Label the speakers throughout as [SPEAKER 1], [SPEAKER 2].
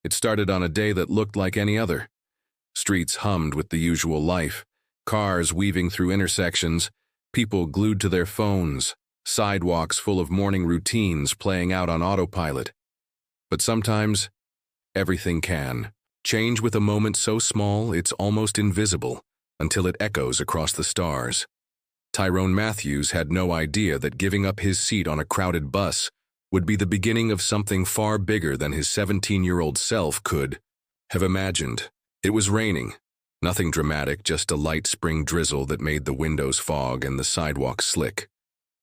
[SPEAKER 1] It started on a day that looked like any other. Streets hummed with the usual life, cars weaving through intersections, people glued to their phones, sidewalks full of morning routines playing out on autopilot. But sometimes, everything can change with a moment so small it's almost invisible until it echoes across the stars. Tyrone Matthews had no idea that giving up his seat on a crowded bus would be the beginning of something far bigger than his 17-year-old self could have imagined. It was raining. Nothing dramatic, just a light spring drizzle that made the windows fog and the sidewalks slick.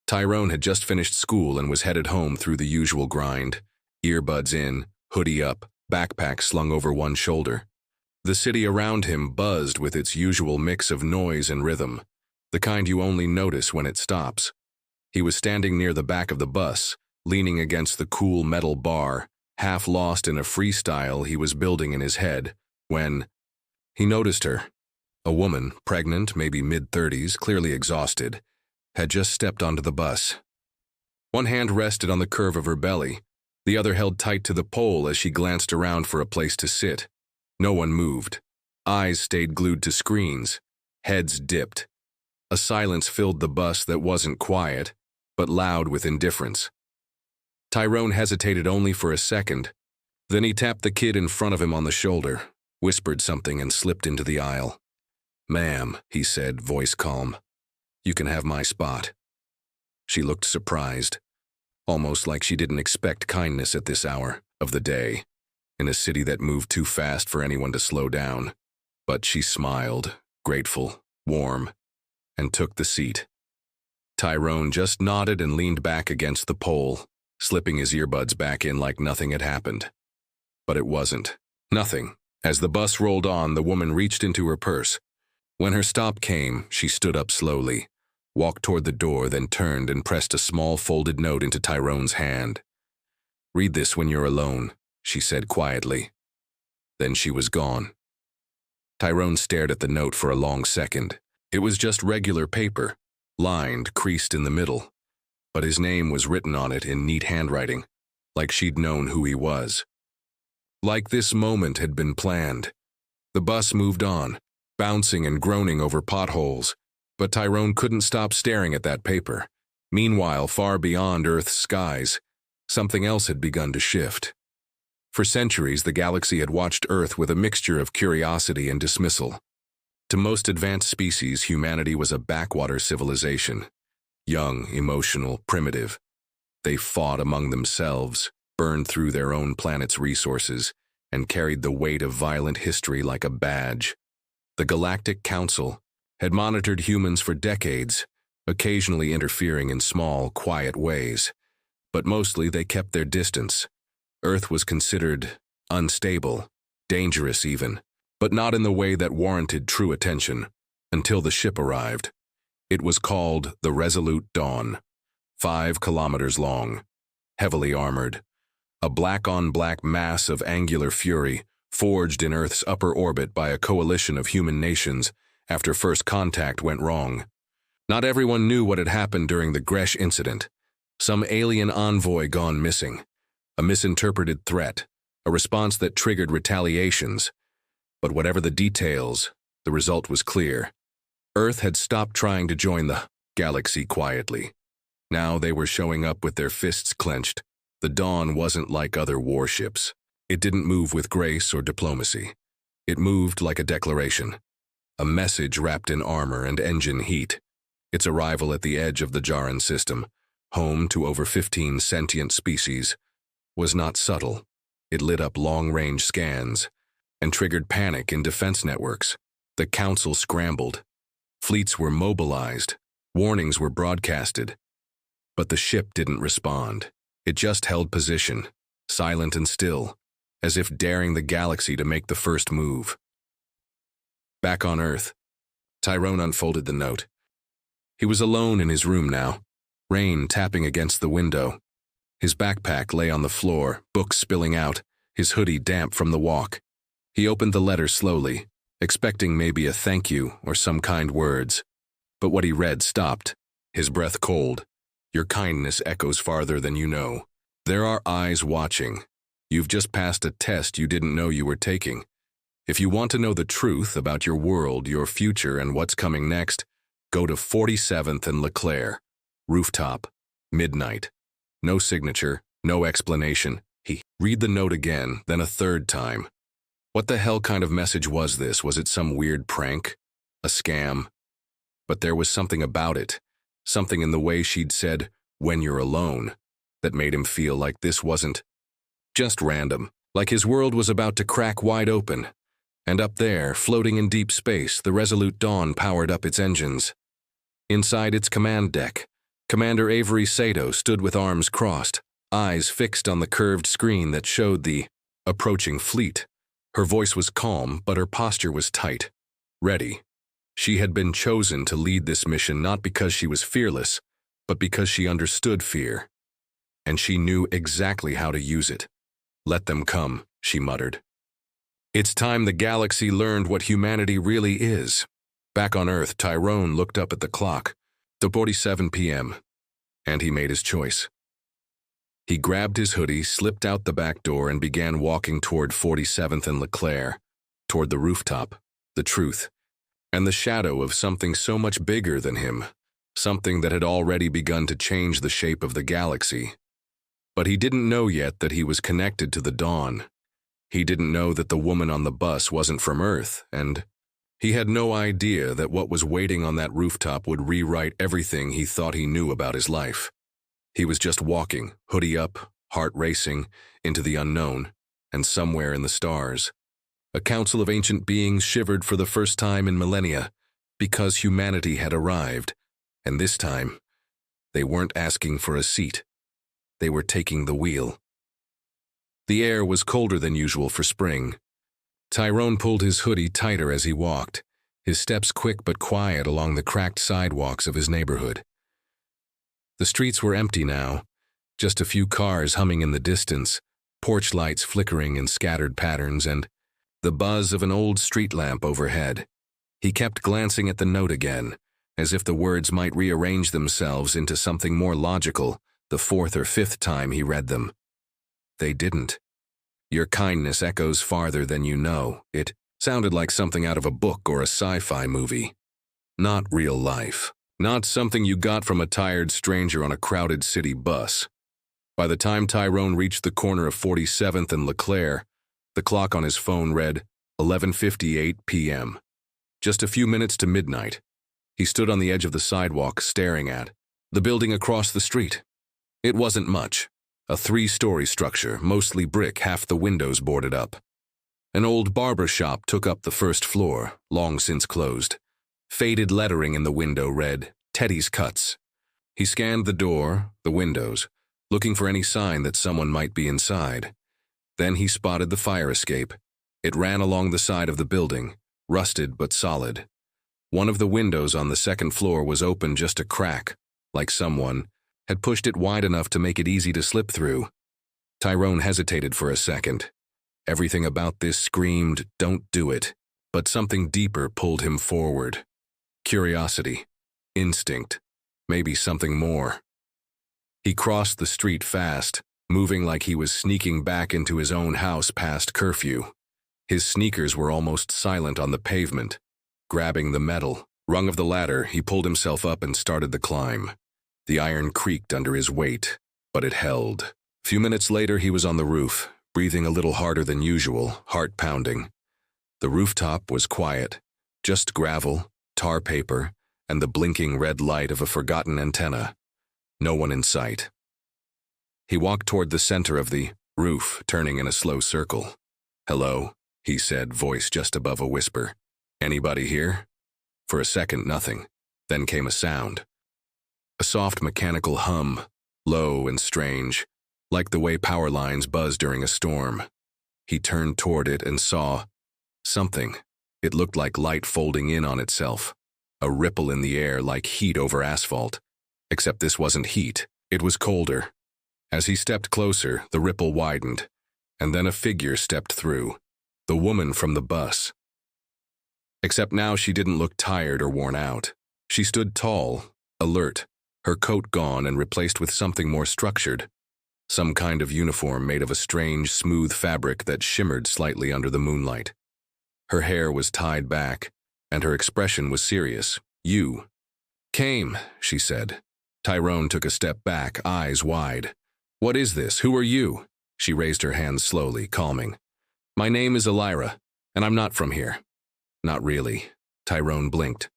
[SPEAKER 1] Tyrone had just finished school and was headed home through the usual grind, earbuds in, hoodie up, backpack slung over one shoulder. The city around him buzzed with its usual mix of noise and rhythm, the kind you only notice when it stops. He was standing near the back of the bus, leaning against the cool metal bar, half lost in a freestyle he was building in his head, when he noticed her. A woman, pregnant, maybe mid-30s, clearly exhausted, had just stepped onto the bus. One hand rested on the curve of her belly, the other held tight to the pole as she glanced around for a place to sit. No one moved. Eyes stayed glued to screens. Heads dipped. A silence filled the bus that wasn't quiet, but loud with indifference. Tyrone hesitated only for a second. Then he tapped the kid in front of him on the shoulder, whispered something and slipped into the aisle. "Ma'am," he said, voice calm. "You can have my spot." She looked surprised, almost like she didn't expect kindness at this hour of the day, in a city that moved too fast for anyone to slow down. But she smiled, grateful, warm, and took the seat. Tyrone just nodded and leaned back against the pole, slipping his earbuds back in like nothing had happened. But it wasn't. Nothing. As the bus rolled on, the woman reached into her purse. When her stop came, she stood up slowly, walked toward the door, then turned and pressed a small folded note into Tyrone's hand. "Read this when you're alone," she said quietly. Then she was gone. Tyrone stared at the note for a long second. It was just regular paper, lined, creased in the middle. But his name was written on it in neat handwriting, like she'd known who he was. Like this moment had been planned. The bus moved on, bouncing and groaning over potholes, but Tyrone couldn't stop staring at that paper. Meanwhile, far beyond Earth's skies, something else had begun to shift. For centuries, the galaxy had watched Earth with a mixture of curiosity and dismissal. To most advanced species, humanity was a backwater civilization. Young, emotional, primitive. They fought among themselves, burned through their own planet's resources, and carried the weight of violent history like a badge. The Galactic Council had monitored humans for decades, occasionally interfering in small, quiet ways. But mostly they kept their distance. Earth was considered unstable, dangerous even, but not in the way that warranted true attention, until the ship arrived. It was called the Resolute Dawn, 5 kilometers long, heavily armored, a black-on-black mass of angular fury, forged in Earth's upper orbit by a coalition of human nations after first contact went wrong. Not everyone knew what had happened during the Gresh incident. Some alien envoy gone missing, a misinterpreted threat, a response that triggered retaliations. But whatever the details, the result was clear. Earth had stopped trying to join the galaxy quietly. Now they were showing up with their fists clenched. The Dawn wasn't like other warships. It didn't move with grace or diplomacy. It moved like a declaration, a message wrapped in armor and engine heat. Its arrival at the edge of the Jaran system, home to over 15 sentient species, was not subtle. It lit up long-range scans and triggered panic in defense networks. The Council scrambled. Fleets were mobilized. Warnings were broadcasted. But the ship didn't respond. It just held position, silent and still, as if daring the galaxy to make the first move. Back on Earth, Tyrone unfolded the note. He was alone in his room now, rain tapping against the window. His backpack lay on the floor, books spilling out, his hoodie damp from the walk. He opened the letter slowly, expecting maybe a thank you or some kind words. But what he read stopped, his breath cold. "Your kindness echoes farther than you know. There are eyes watching. You've just passed a test you didn't know you were taking. If you want to know the truth about your world, your future, and what's coming next, go to 47th and Leclerc. Rooftop. Midnight. No signature, no explanation. Read the note again, then a third time. What the hell kind of message was this? Was it some weird prank? A scam? But there was something about it. Something in the way she'd said, "when you're alone," that made him feel like this wasn't just random, like his world was about to crack wide open. And up there, floating in deep space, the Resolute Dawn powered up its engines. Inside its command deck, Commander Avery Sato stood with arms crossed, eyes fixed on the curved screen that showed the approaching fleet. Her voice was calm, but her posture was tight. Ready. She had been chosen to lead this mission not because she was fearless, but because she understood fear. And she knew exactly how to use it. "Let them come," she muttered. It's time the galaxy learned what humanity really is. Back on Earth, Tyrone looked up at the clock. 2:47 p.m. And he made his choice. He grabbed his hoodie, slipped out the back door, and began walking toward 47th and Leclerc, toward the rooftop, the truth, and the shadow of something so much bigger than him, something that had already begun to change the shape of the galaxy. But he didn't know yet that he was connected to the dawn. He didn't know that the woman on the bus wasn't from Earth, and he had no idea that what was waiting on that rooftop would rewrite everything he thought he knew about his life. He was just walking, hoodie up, heart racing, into the unknown, and somewhere in the stars, a council of ancient beings shivered for the first time in millennia, because humanity had arrived, and this time, they weren't asking for a seat. They were taking the wheel. The air was colder than usual for spring. Tyrone pulled his hoodie tighter as he walked, his steps quick but quiet along the cracked sidewalks of his neighborhood. The streets were empty now, just a few cars humming in the distance, porch lights flickering in scattered patterns, and the buzz of an old street lamp overhead. He kept glancing at the note again, as if the words might rearrange themselves into something more logical the fourth or fifth time he read them. They didn't. "Your kindness echoes farther than you know." It sounded like something out of a book or a sci-fi movie. Not real life. Not something you got from a tired stranger on a crowded city bus. By the time Tyrone reached the corner of 47th and Leclerc, the clock on his phone read 11:58 p.m. Just a few minutes to midnight. He stood on the edge of the sidewalk staring at the building across the street. It wasn't much. A 3-story structure, mostly brick, half the windows boarded up. An old barber shop took up the first floor, long since closed. Faded lettering in the window read, "Teddy's Cuts." He scanned the door, the windows, looking for any sign that someone might be inside. Then he spotted the fire escape. It ran along the side of the building, rusted but solid. One of the windows on the second floor was open just a crack, like someone had pushed it wide enough to make it easy to slip through. Tyrone hesitated for a second. Everything about this screamed, "Don't do it," but something deeper pulled him forward. Curiosity, instinct, maybe something more. He crossed the street fast, moving like he was sneaking back into his own house past curfew. His sneakers were almost silent on the pavement. Grabbing the metal rung of the ladder, he pulled himself up and started the climb. The iron creaked under his weight, but it held. A few minutes later, he was on the roof, breathing a little harder than usual, heart pounding. The rooftop was quiet, just gravel, tar paper, and the blinking red light of a forgotten antenna. No one in sight. He walked toward the center of the roof, turning in a slow circle. "Hello," he said, voice just above a whisper. "Anybody here?" For a second, nothing. Then came a sound. A soft mechanical hum, low and strange, like the way power lines buzz during a storm. He turned toward it and saw something. It looked like light folding in on itself, a ripple in the air like heat over asphalt. Except this wasn't heat, it was colder. As he stepped closer, the ripple widened, and then a figure stepped through, the woman from the bus. Except now she didn't look tired or worn out. She stood tall, alert, her coat gone and replaced with something more structured. some kind of uniform made of a strange, smooth fabric that shimmered slightly under the moonlight. Her hair was tied back, and her expression was serious. "You came," she said. Tyrone took a step back, eyes wide. "What is this? Who are you?" She raised her hands slowly, calming. "My name is Elira, and I'm not from here." "Not really." Tyrone blinked.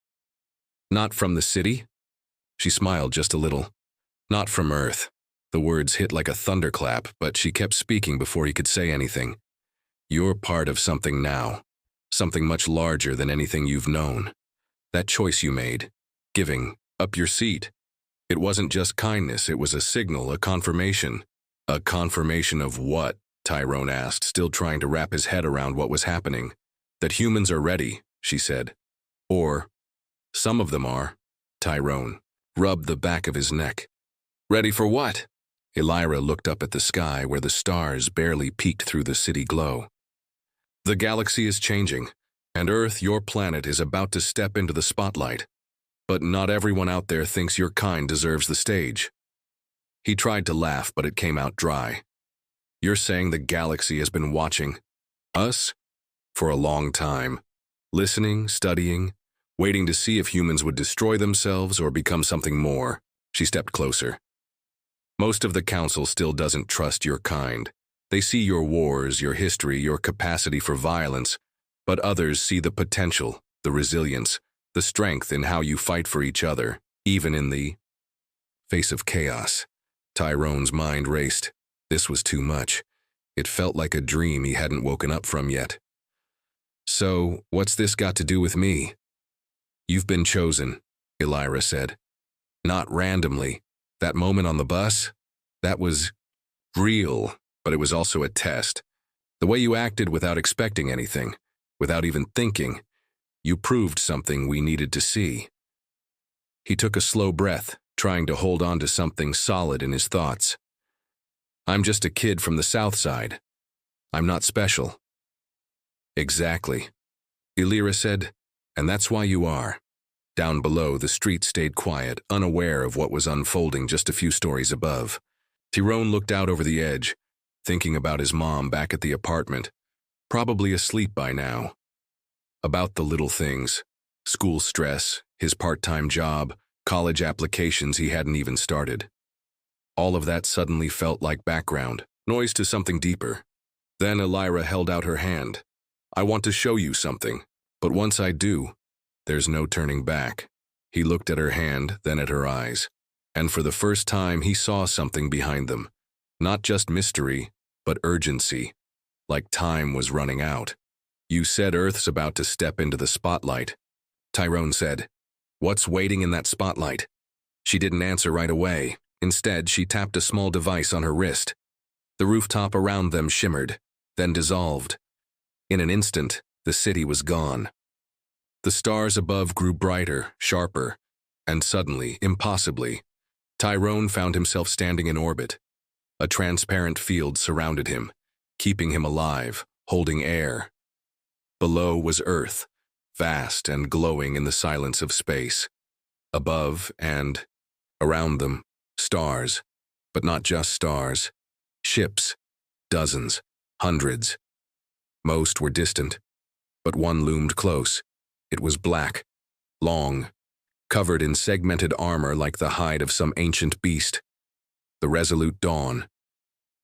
[SPEAKER 1] "Not from the city?" She smiled just a little. "Not from Earth." The words hit like a thunderclap, but she kept speaking before he could say anything. "You're part of something now, something much larger than anything you've known. That choice you made, giving up your seat, it wasn't just kindness, it was a signal, a confirmation." "A confirmation of what?" Tyrone asked, still trying to wrap his head around what was happening. "That humans are ready," she said. "Or, some of them are." Tyrone rubbed the back of his neck. "Ready for what?" Elira looked up at the sky where the stars barely peeked through the city glow. "The galaxy is changing, and Earth, your planet, is about to step into the spotlight. But not everyone out there thinks your kind deserves the stage." He tried to laugh, but it came out dry. "You're saying the galaxy has been watching us for a long time, listening, studying, waiting to see if humans would destroy themselves or become something more." She stepped closer. "Most of the council still doesn't trust your kind. They see your wars, your history, your capacity for violence, but others see the potential, the resilience, the strength in how you fight for each other, even in the face of chaos." Tyrone's mind raced. This was too much. It felt like a dream he hadn't woken up from yet. "So, what's this got to do with me?" "You've been chosen," Elira said. "Not randomly. That moment on the bus, that was real, but it was also a test. The way you acted without expecting anything, without even thinking, you proved something we needed to see." He took a slow breath, trying to hold on to something solid in his thoughts. "I'm just a kid from the South Side. I'm not special." "Exactly," Elira said, "and that's why you are." Down below, the street stayed quiet, unaware of what was unfolding just a few stories above. Tyrone looked out over the edge, thinking about his mom back at the apartment, probably asleep by now. About the little things, school stress, his part-time job, college applications he hadn't even started. All of that suddenly felt like background, noise to something deeper. Then Elira held out her hand. "I want to show you something, but once I do, there's no turning back." He looked at her hand, then at her eyes, and for the first time he saw something behind them. Not just mystery, but urgency, like time was running out. "You said Earth's about to step into the spotlight," Tyrone said. "What's waiting in that spotlight?" She didn't answer right away. Instead, she tapped a small device on her wrist. The rooftop around them shimmered, then dissolved. In an instant, the city was gone. The stars above grew brighter, sharper, and suddenly, impossibly, Tyrone found himself standing in orbit. A transparent field surrounded him, keeping him alive, holding air. Below was Earth, vast and glowing in the silence of space. Above and around them, stars, but not just stars. Ships, dozens, hundreds. Most were distant, but one loomed close. It was black, long, covered in segmented armor like the hide of some ancient beast. The Resolute Dawn.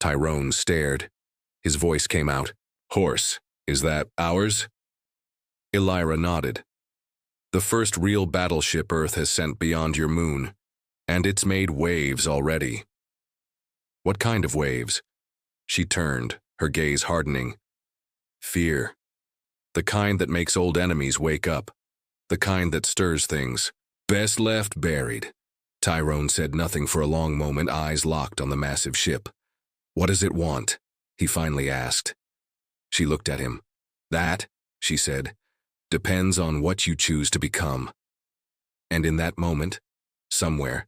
[SPEAKER 1] Tyrone stared. His voice came out. "Horse, is that ours?" Elira nodded. "The first real battleship Earth has sent beyond your moon, and it's made waves already." "What kind of waves?" She turned, her gaze hardening. "Fear. The kind that makes old enemies wake up. The kind that stirs things. Best left buried." Tyrone said nothing for a long moment, eyes locked on the massive ship. "What does it want?" he finally asked. She looked at him. "That," she said, "depends on what you choose to become." And in that moment, somewhere,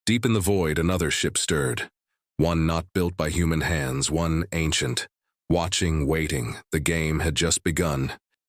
[SPEAKER 1] deep in the void, another ship stirred. One not built by human hands, one ancient. Watching, waiting, the game had just begun.